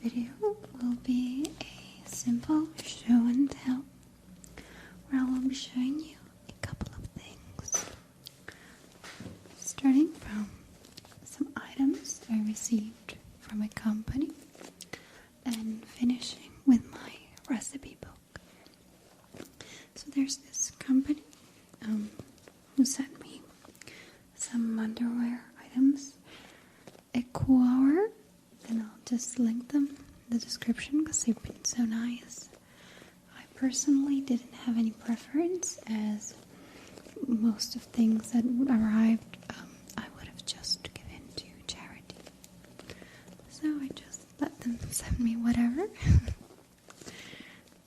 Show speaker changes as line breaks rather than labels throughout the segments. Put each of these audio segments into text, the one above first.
video will be a simple show and tell where I will be showing you a couple of things, starting from some items I received from a company and finishing with my recipe book. So there's this company who sent me some underwear items, Ekouaer, and I'll just link them in the description because they've been so nice. I personally didn't have any preference, as most of things that arrived I would have just given to charity. So I just let them send me whatever.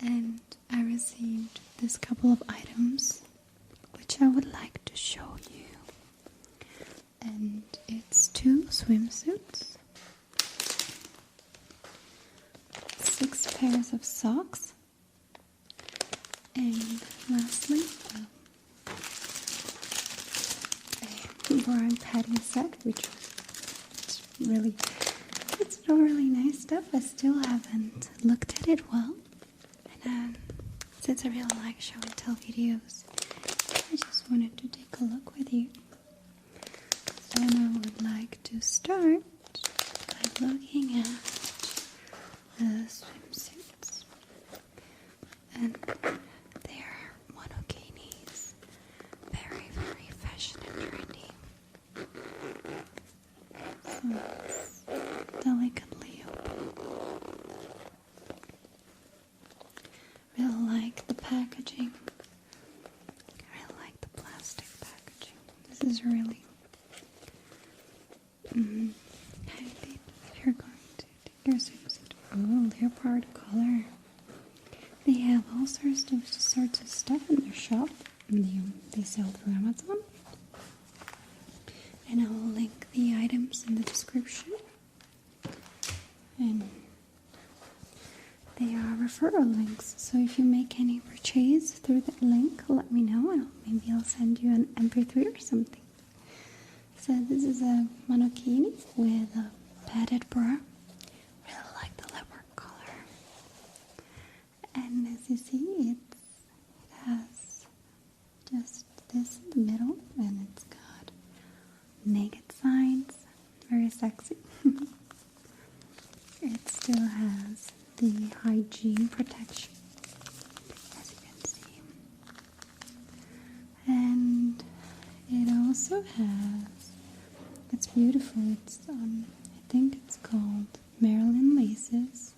And I received this couple of items which I would like to show you. And it's 2 swimsuits, 6 pairs of socks, and lastly a bra padding set, which it's all really nice stuff. I still haven't looked at it well, and since I really like show and tell videos, I just wanted to take a look with you. And I would like to start by looking at the swimsuits, and they are monokinis, very, very fashion and trendy. So it's delicately open. Really like the packaging. I really like the plastic packaging. This is really handy if you're going to take your swimsuit. Oh, leopard color. They have all sorts of stuff in their shop. They sell through Amazon. And I will link the items in the description. And they are referral links. So if you make any purchase through that link, let me know and maybe I'll send you an MP3 or something. So this is a monokini with a padded bra. Really like the leopard color. And as you see, it has just this in the middle, and it's got naked sides. Very sexy. It still has the hygiene protection, as you can see. And it also has, it's beautiful, it's I think it's called Marilyn laces.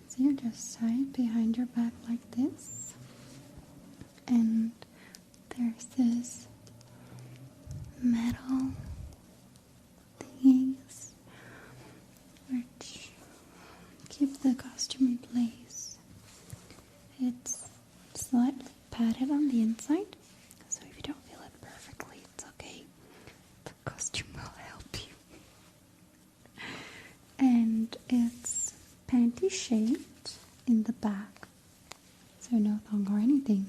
As you can see, you just tie it behind your back like this. And there's this metal thingies which keep the costume in place. It's slightly padded on the inside, so if you don't feel it perfectly, it's okay. The costume will help you. And it's panty shaped in the back, so no thong or anything.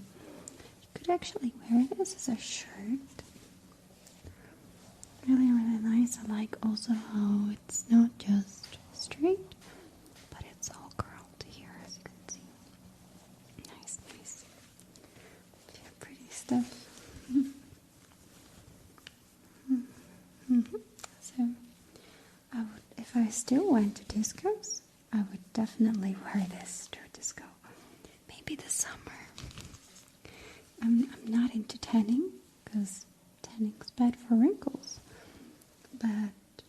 You could actually wear this as a shirt. Really, really nice. I like also how it's not just straight, but it's all curled here, as you can see. Nice, nice. Yeah, pretty stuff. So, if I still went to discos, I would definitely wear this to a disco. Maybe this summer. I'm not into tanning, because tanning's bad for wrinkles. But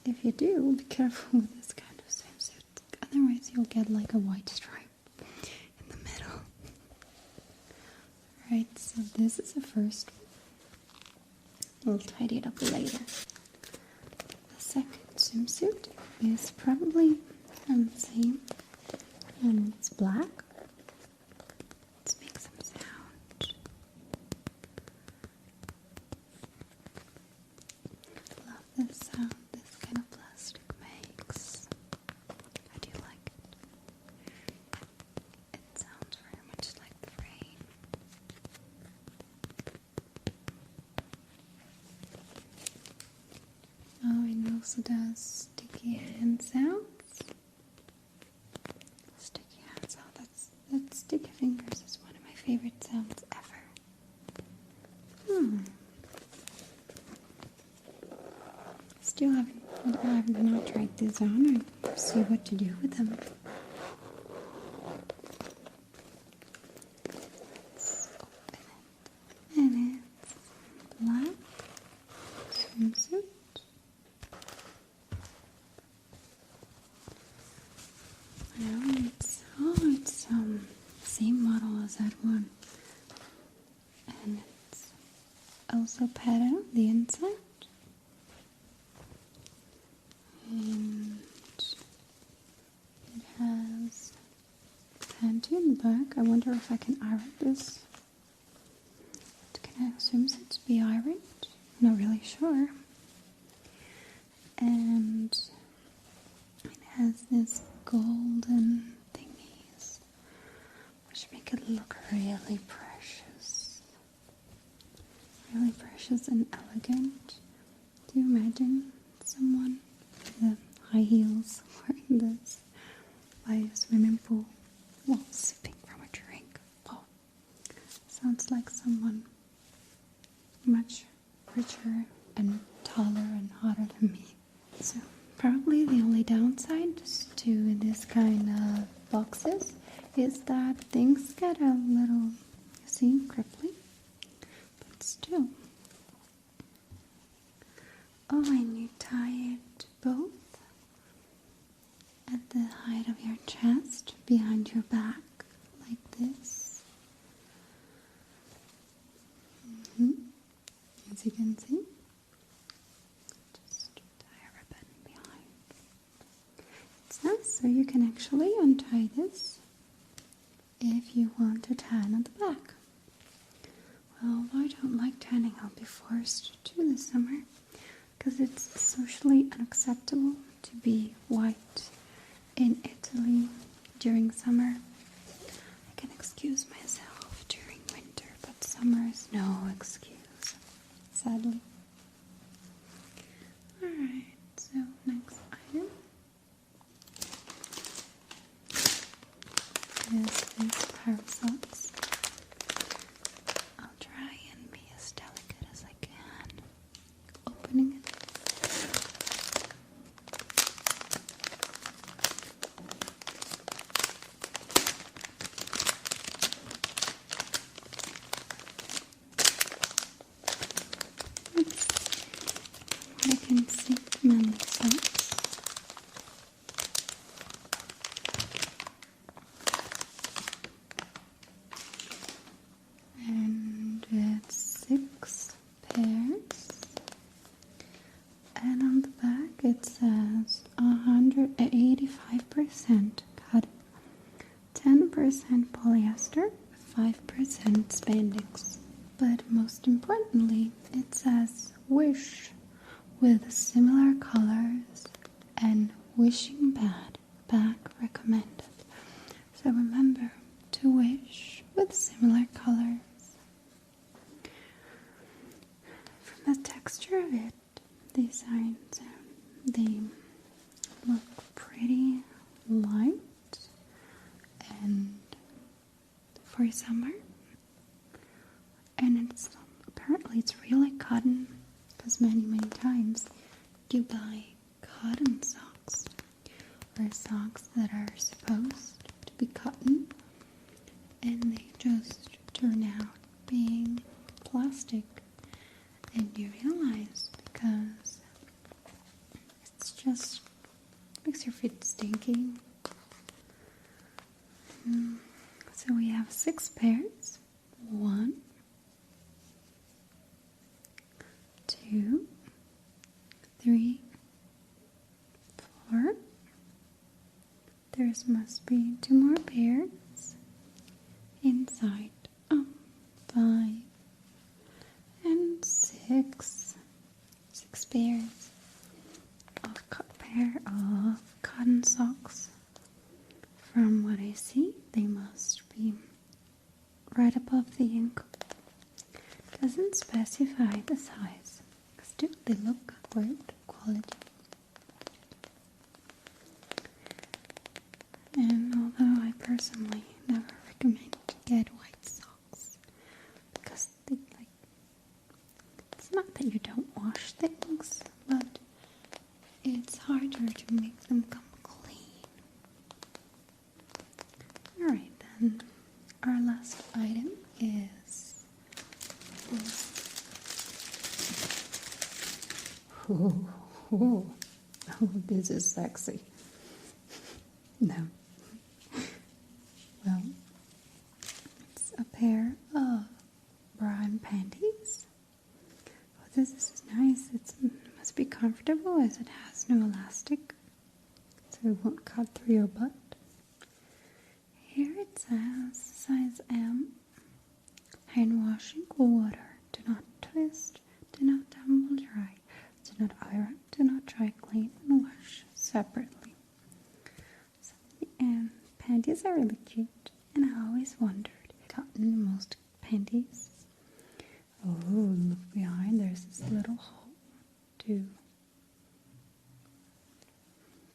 if you do, be careful with this kind of swimsuit. Otherwise, you'll get like a white stripe in the middle. Alright, so this is the first one. We'll tidy it up later. The second swimsuit is probably the same, and it's black. Let's make some sound. Love this sound this kind of plastic makes. I do like it. It sounds very much like the rain. Oh, it also does sticky sticky hand sounds. Sticky hand sound. That sticky fingers is one of my favorite sounds ever. Still I've not tried these on. I see what to do with them. Let's open it. And it's black swimsuit. Well, it's same model as that one, and it's also padded on the inside, and it has panty in the back. I wonder if I can iron this. Can swimsuits be ironed? Not really sure. And it has this golden thingies which make it look really precious. Really precious and elegant. Do you imagine someone with high heels wearing this by a swimming pool while sipping from a drink? Oh, sounds like someone much richer and taller and hotter than me. So probably the only downside to this kind of boxes is that things get a little, you see, cripply. But still. Oh, and you tie it both at the height of your chest, behind your back, like this. As you can see. Just tie a ribbon behind. It's nice, so you can actually untie this if you want to tan at the back. Well, I don't like tanning, I'll be forced to this summer because it's socially unacceptable to be white in Italy during summer. I can excuse myself during winter, but summer is no excuse, sadly. Alright, so next item is this pair of socks. I'll try and be as delicate as I can opening it. I can see many socks. And it's 6 pairs. And on the back it says 85% cotton, 10% polyester, 5% spandex. But most importantly, it says wish with similar colors and wishing back recommended. So remember to wish with similar colors. From the texture of it, these signs, they look pretty light and for summer. And apparently it's really cotton, because many times you buy cotton socks or socks that are supposed to be cotton and they just turn out being plastic, and you realize because it's just makes your feet stinky. So we have 6 pairs. 1, 2, 3, 4. There must be 2 more pairs inside. 5 and 6. 6 pairs of cotton socks. From what I see, they must be right above the ankle. Doesn't specify the size. Still, they look great quality. our last item is this. Oh, this is sexy. No. Well, it's a pair of bra and panties. Oh, this is nice. It must be comfortable as it has no elastic, so it won't cut through your butt. Here it says size M. Hand washing water. Do not twist. Do not tumble dry. Do not iron. Do not dry clean and wash separately. So, and panties are really cute, and I always wondered, cotton most panties. Oh, look behind. There's this little hole to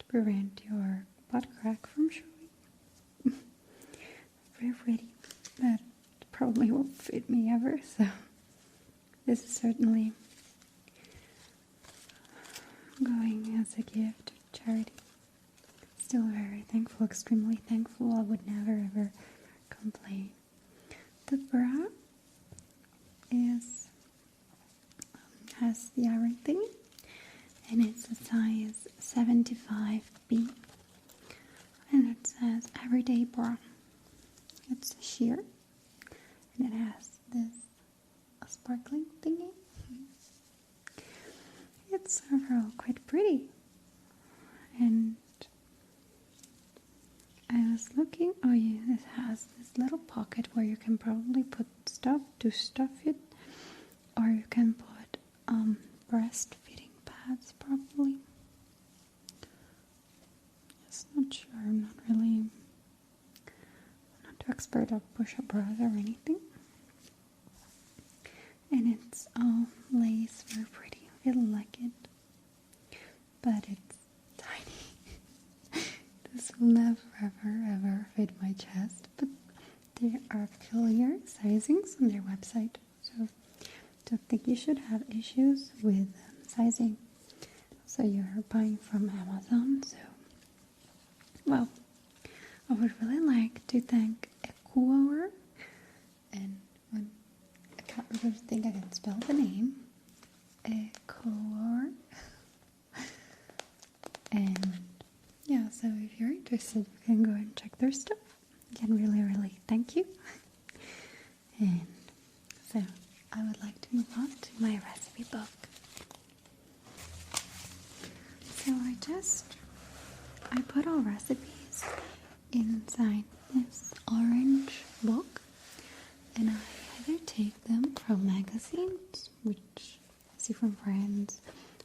prevent your butt crack from showing. Very pretty, but probably won't fit me ever, so this is certainly going as a gift to charity. Still very thankful, extremely thankful. I would never ever complain. The bra has the iron thing, and it's a size 75B, and it says everyday bra. It's sheer, and it has this sparkling thingy. It's overall quite pretty, and I was looking. Oh yeah, it has this little pocket where you can probably put stuff to stuff it, or you can put breastfeeding pads probably. Just not sure. I'm not too expert of push-up bras or anything. And it's all lace, very pretty. I really like it, but it's tiny. This will never ever fit my chest, but there are clear sizings on their website, so don't think you should have issues with sizing. So you're buying from Amazon, so well, I would really like to thank Ekouaer, and I can't really think I can spell the name. Ekouaer. And yeah, so if you're interested, you can go and check their stuff. Again, really thank you. And so I would like to move on to my recipe book. So I put all recipes inside this orange book, and I either take them from magazines, which I see from friends,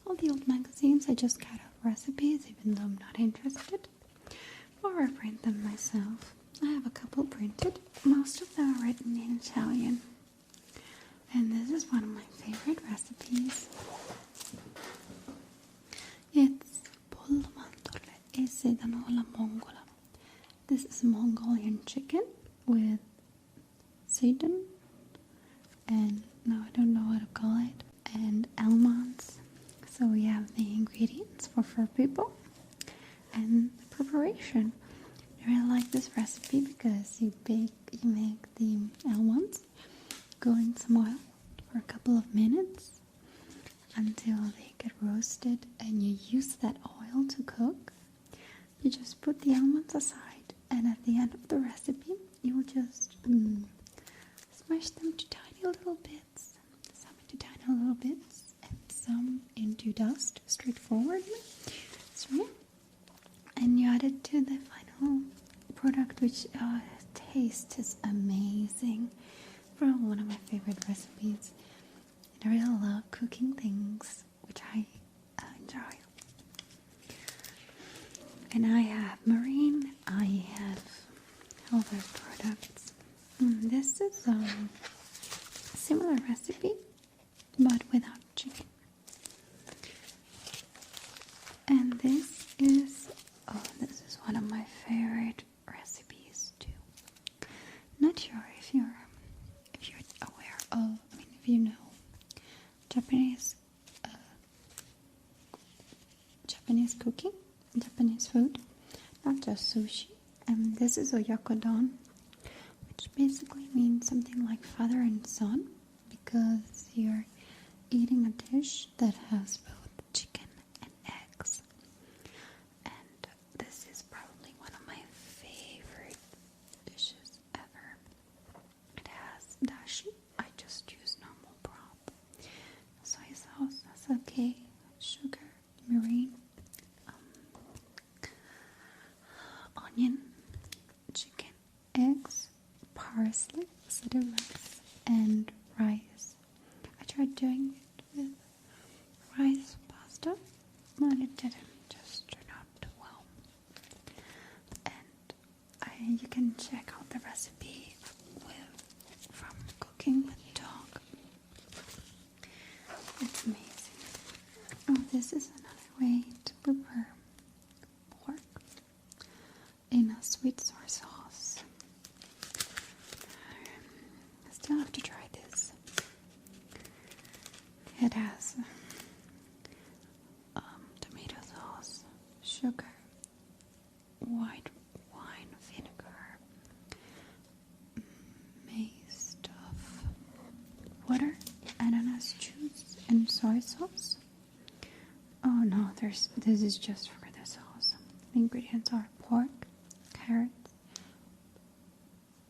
all the old magazines. I just cut out recipes even though I'm not interested, or I print them myself. I have a couple printed. Most of them are written in Italian, and this is one of my favorite recipes. It's pollo mandorle e sedano alla mongola. This is Mongolian chicken with seitan, and no, I don't know what to call it, and almonds. So we have the ingredients for 4 people and the preparation. I really like this recipe because you make the almonds, go in some oil for a couple of minutes until they get roasted, and you use that oil to cook. You just put the almonds aside, and at the end of the recipe, you will just smash them to tiny little bits, some into tiny little bits, and some into dust, straightforwardly. So, and you add it to the final product, which tastes amazing. Probably one of my favorite recipes. And I really love cooking things, which I enjoy. And I have marine, I have other products. This is a similar recipe, but without chicken. And this is one of my favorite recipes too. Not sure if you're aware of, if you know Japanese cooking, Japanese food, not just sushi. This is oyakodon. which basically means something like father and son, because you're eating a dish that has both chicken and eggs. And this is probably one of my favorite dishes ever. It has dashi. I just use normal broth. Soy sauce, sake, sugar, marine, onion, chicken, eggs, parsley, cedar rice, and rice. I tried doing it with rice pasta, but it didn't just turn out well. And you can check out the recipe from Cooking with Dog. It's amazing. Oh, this is another way to prepare pork in a sweet soy sauce. I still have to try this. It has tomato sauce, sugar, white wine vinegar, mixed of water, ananas juice, and soy sauce. Oh no, this is just for the sauce. The ingredients are pork, carrots,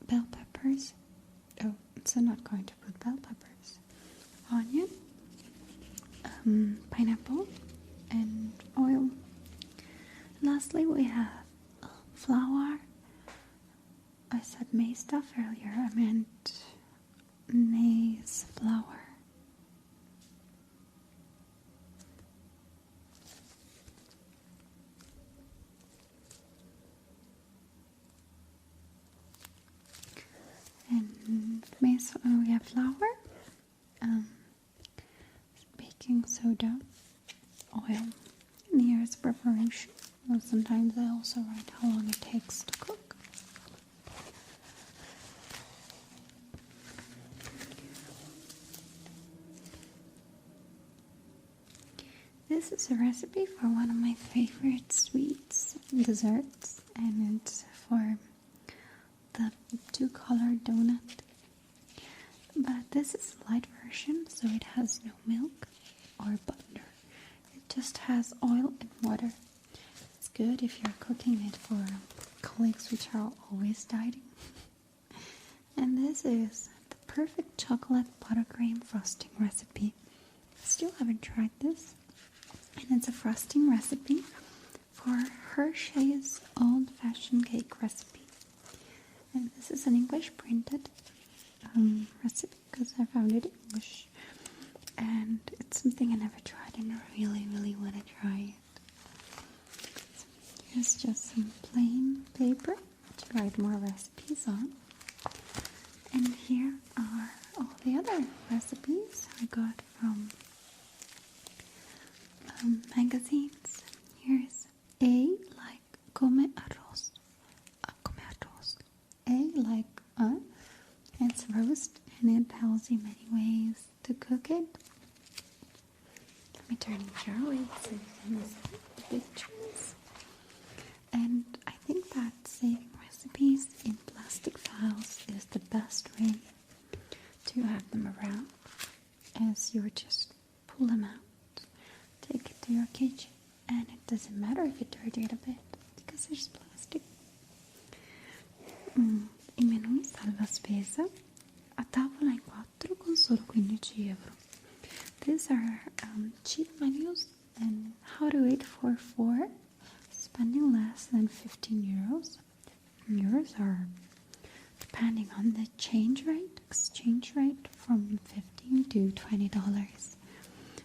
bell peppers. Oh, so I'm not going to put bell peppers. Onion, pineapple, and oil. Lastly, we have flour. I said maize stuff earlier. I meant maize flour. And maize, we have flour, baking soda, oil. And here's preparation. Well, sometimes I also write how long it takes to cook. This is a recipe for one of my favorite sweets, desserts, and it's for the two-color donut. But this is a light version, so it has no milk or butter. It just has oil and water. It's good if you're cooking it for colleagues which are always dieting. And this is the perfect chocolate buttercream frosting recipe. I still haven't tried this. And it's a frosting recipe for Hershey's old-fashioned cake recipe. And this is an English printed recipe because I found it in English. And it's something I never tried and I really, really want to try it. So here's just some plain paper to write more recipes on. And here are all the other recipes I got from magazines. Here's A like come arroz. Come arroz. A like it's roast, and it tells you many ways to cook it. Let me turn it your way so you can see the pictures. And I think that saving recipes in plastic files is the best way to have them around, as you would just pull them out, take it to your kitchen, and it doesn't matter if it dirtied a bit because there's plastic. Il menù salva spesa, a tavola in 4 con solo 15 euro. These are cheap menus and how to eat for 4, spending less than 15 euros. Euros are depending on the exchange rate from $15 to $20.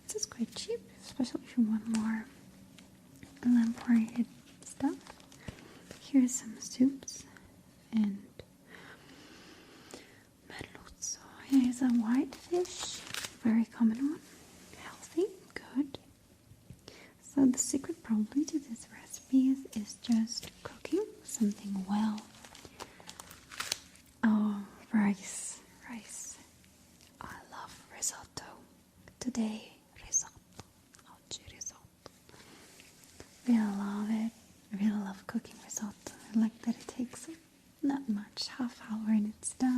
This is quite cheap, especially if you want more elaborated stuff. Here's some soups and merluzzo. Here's a white fish, very common one, healthy, good. So the secret probably to this recipe is just cooking something well. Oh, rice. I love risotto. Today, risotto. Oggi risotto. Really love it. Really love cooking risotto. I like that it takes not much, half hour, and it's done.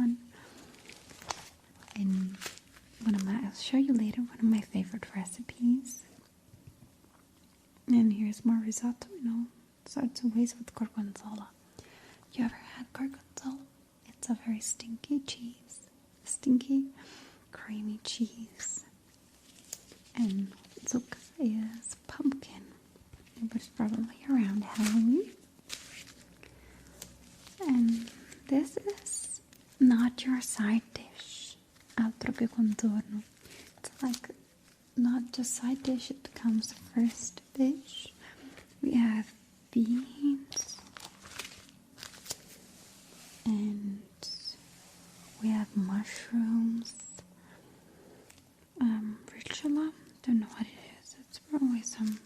show you later one of my favorite recipes. And here's more risotto, sorts of ways with gorgonzola. You ever had gorgonzola? It's a very stinky creamy cheese. And zucca is pumpkin. It was probably around Halloween. And this is not your side dish. Altro che contorno. It's like not just side dish, it becomes first dish. We have beans. And we have mushrooms. Ricciola. Don't know what it is. It's probably some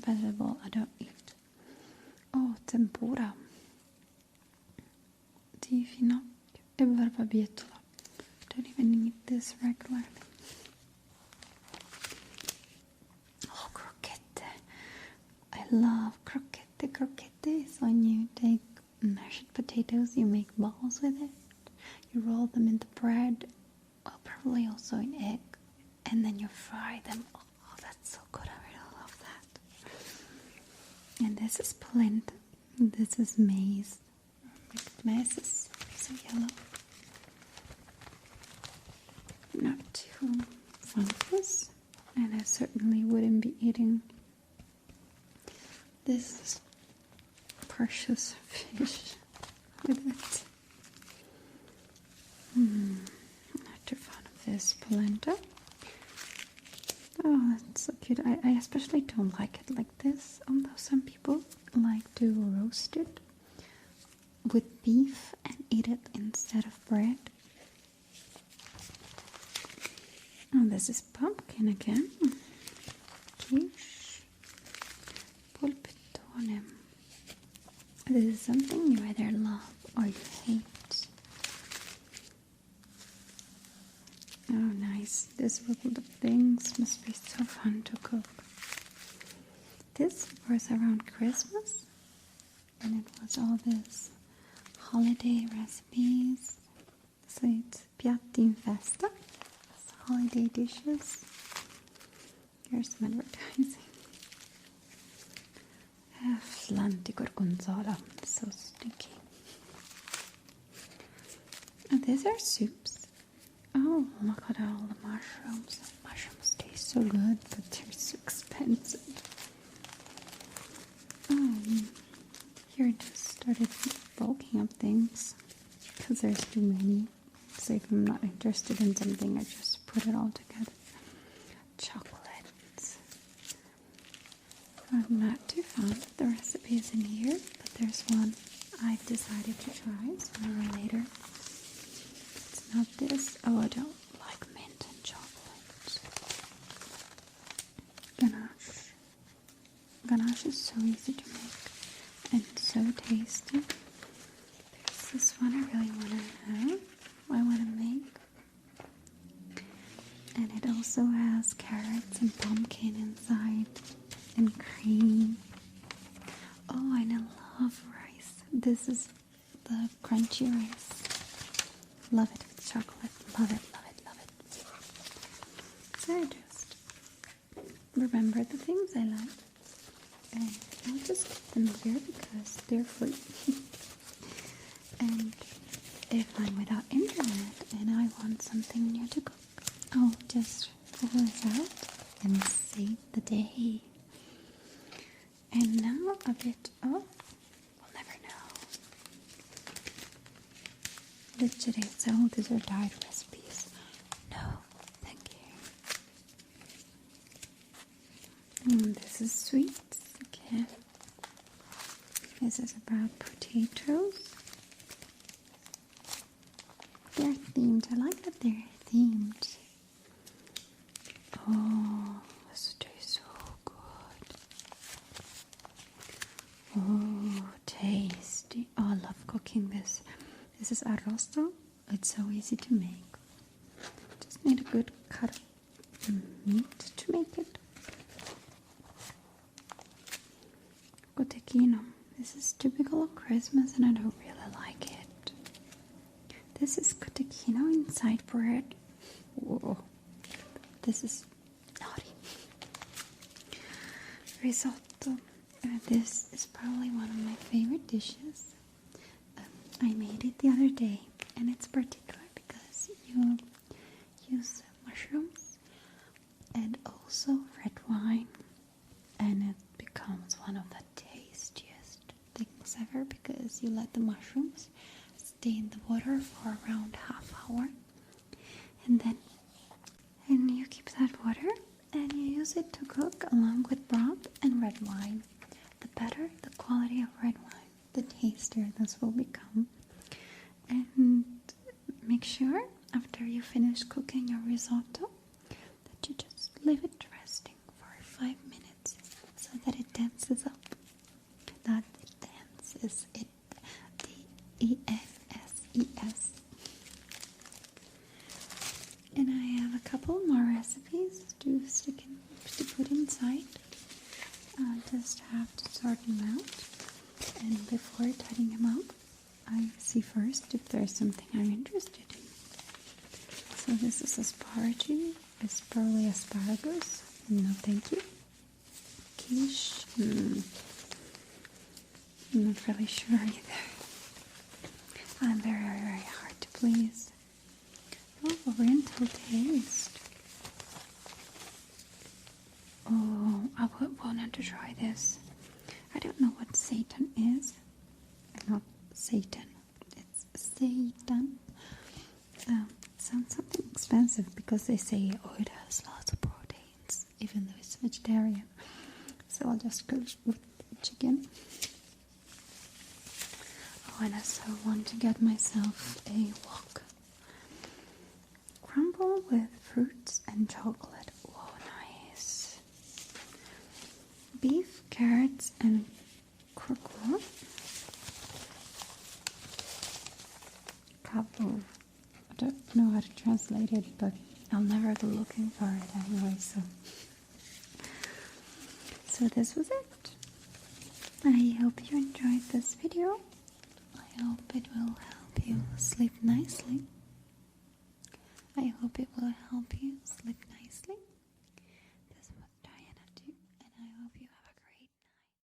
vegetable I don't eat. Oh, tempura. Di finocchio e barbabietola. Don't even eat this regularly. Oh, croquette. I love croquette. Croquette is when you take mashed potatoes, you make balls with it. You roll them into bread, probably also in egg, and then you fry them. Oh, that's so good. I really love that. And this is polenta. This is maize. Maize is so yellow. Not too fungus, and I certainly wouldn't be eating this precious fish with it. Not too fond of this polenta. Oh, that's so cute. I especially don't like it like this, although some people like to roast it with beef and eat it instead of bread. Oh, this is pumpkin again. Quiche. Polpettone. This is something you either love or you hate. Oh, nice. This little things must be so fun to cook. This was around Christmas, and it was all this holiday recipes. So it's piatti in festa. It's holiday dishes. Here's some advertising. Flanti gorgonzola. So sticky. And these are soups. Oh, look at all the mushrooms. Mushrooms taste so good, but they're so expensive. Here I just started bulking up things because there's too many. So if I'm not interested in something, I just put it all together. Chocolates. I'm not too fond of the recipes in here, but there's one I've decided to try sooner or later. It's not this. Oh, I don't like mint and chocolate. Ganache. Ganache is so easy to make and so tasty. There's this one I really want to have. I want to make. And it also has carrots and pumpkin inside and cream. Oh, and I love rice. This is the crunchy rice. Love it with chocolate. Love it, love it, love it. So I just remember the things I like. And I'll just put them here because they're free. And if I'm without internet and I want something new to cook, I'll just pull this out and save the day. And now a bit of, we'll never know. Literally, so these are diet recipes. No, thank you. This is sweets again. This is about potatoes. They're themed. I like that they're themed. Oh, this tastes so good. Oh, tasty. Oh, I love cooking this. This is arrosto. It's so easy to make. Just need a good cut of meat to make it. Cotechino. This is typical of Christmas and I don't really like it. This is cotechino inside bread. Whoa. this is naughty. Risotto. This is probably one of my favorite dishes. I made it the other day, and it's particular because you use mushrooms and also red wine, and it becomes one of the tastiest things ever because you let the mushrooms stay in the water for around half hour, and you keep that water and you use it to cook along with broth and red wine. The better the quality of red wine, the tastier this will become. And make sure after you finish cooking your risotto that you just leave it resting for 5 minutes so that it dances up. Not it dances, it D-E-N-S-E-S. And I have a couple more recipes to put inside. Just have to sort them out, and before tying them up, I see first if there's something I'm interested in. So this is asparagi. It's probably asparagus. No, thank you. Quiche. I'm not really sure either. I'm very, very hard to please. Oh, oriental taste. Oh, I wanted to try this. I don't know what seitan is. Not Satan. It's seitan. Sounds something expensive because they say, oh, it has lots of proteins, even though it's vegetarian. So I'll just go with chicken. Oh, and I so want to get myself a wok. Crumble with fruits and chocolate. Oh, nice. Beef, carrots, and croquette. Couple. I don't know how to translate it, but I'll never go looking for it anyway, so this was it. I hope you enjoyed this video. I hope it will help you sleep nicely. I hope it will help you sleep nicely.